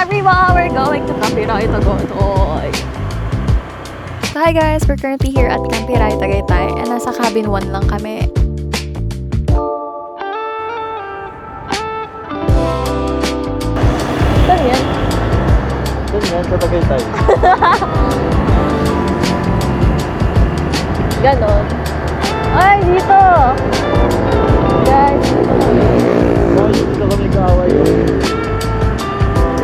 everyone! We're going to Campiray, Tagaytay. So hi guys, we're currently here at Campiray, Tagaytay and nasa cabin 1 lang kami. Saan yan? Saan yan? Sa Tagaytay. Ganon. Ay, dito! Guys, dito kami. Oh, dito kami kaaway.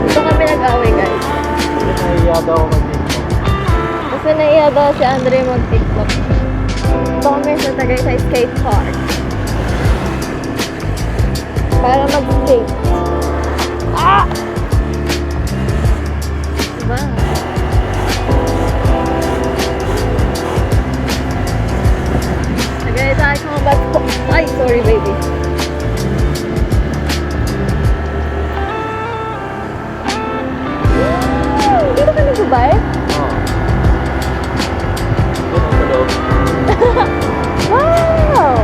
Dito kami nag-away guys. Kasi nahihiya daw ako mag-tiktok. Kasi naiya daw si Andre mag-tiktok. Dito kami sa Tagaytay skate park. Para mag-skate. Ah! Diba? Tagaytay, combat po. Ay, sorry baby. Dito ka nag-Dubai? Oo. Doon ang sa loob. Wow!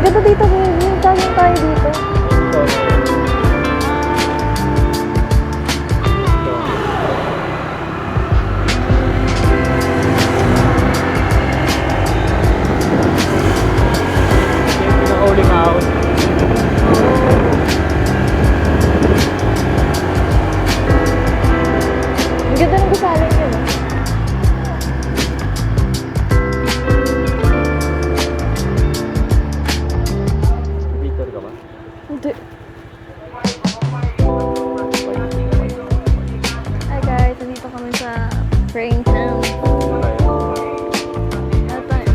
Ganda dito, baby. Tayo tayo dito. Ito na yun. Ito. Ito yung pinakauling ahon. Ang ganda ng gusaling yun. Peter ka ba? Hindi. Hi guys, nandito kami sa Praying Town.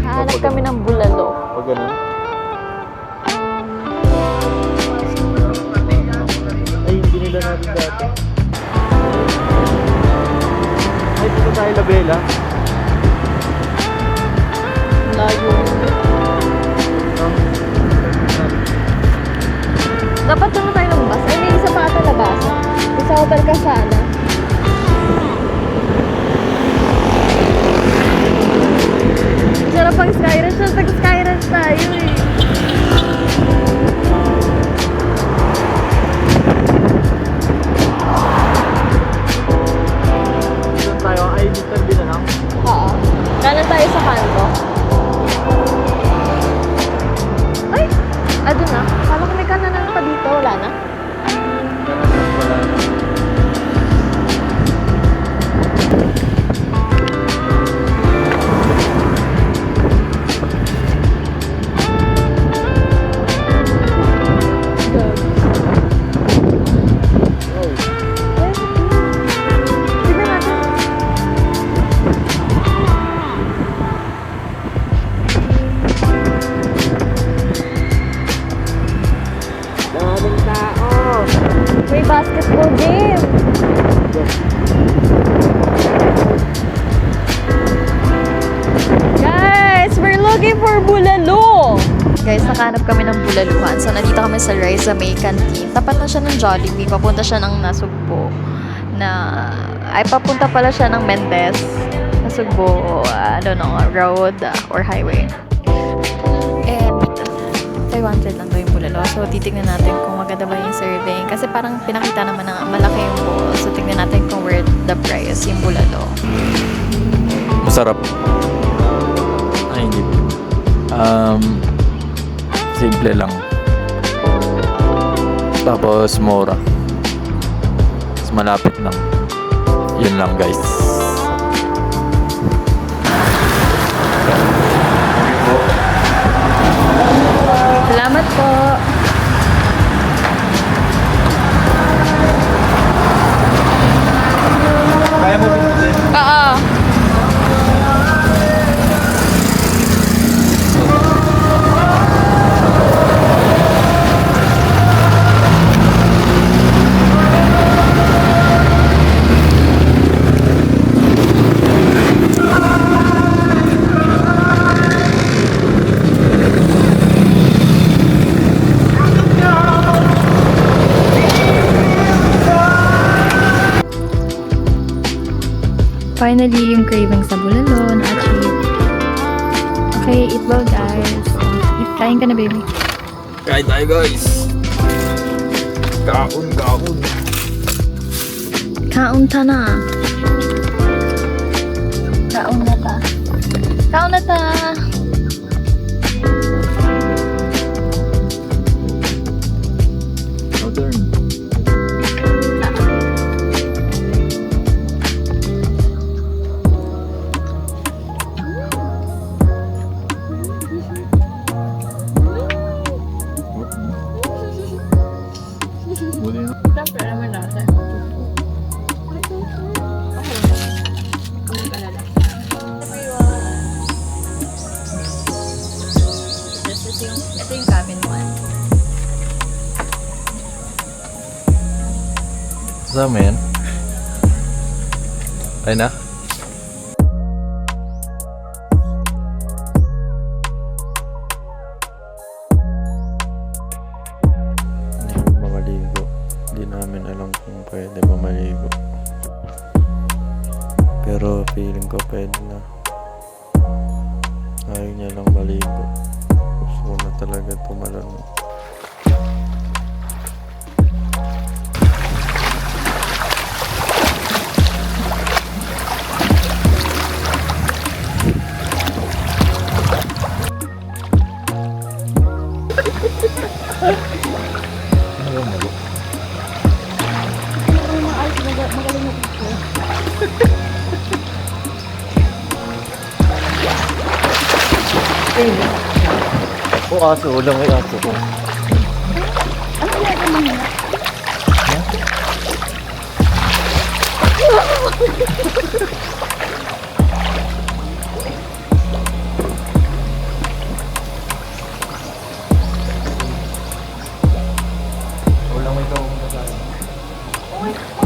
Hahanap kami ng bulalo. Huwag ganun. Ay, hindi nila natin dati. Ay, dito tayo Labela. Layo. Dapat doon na tayo lumabas. Ay, may isa pa ata labas. Isa hotel ka sana. Sarap pang Skyrush. Tag-Skyrush tayo eh. Doon tayo. Ay, dito din na lang. Oo. Kanan tayo sa kanto. Ay! Doon na. Kala ko may kanan pa dito. Wala na. Wala na. Oh. Tignan natin. Daming tao. May basketball game. Guys, we're looking for bulalo. Guys, nakahanap kami ng bulaluhan. So, nandito kami sa Rise May Canteen. Tapat na siya ng Jollibee. Papunta siya ng Nasugbo. Papunta pala siya ng Mendez. Nasugbo, I don't know, road or highway. And, 500 lang daw yung bulalo. So, titignan natin kung maganda ba yung serving. Kasi parang pinakita naman na malaki yung bowl. So, tignan natin kung worth the price yung bulalo. Masarap. Ay, hindi. Simple lang. Tapos mura. Tapos malapit lang. Yun lang guys. Salamat po. Kaya mo binutin? Oo. Finally, yung craving sa bulalo na-achieve. Okay, eat well guys. Eat Kain ka na, baby. Kain tayo guys. Kaon. Kaun ta na. Kaun na ta. Kaun na ta. Modern. Siyempre naman nasa. Ito yung cabin mo. Kasama yan? Ay na? Makaligo. Hindi namin alam kung pwede ba maligo. Pero feeling ko pwede na. Ayaw niya lang maligo. Gusto ko na talaga tumalon. O aso, ulang may aso ko. Ulang may ikaw kung kasama.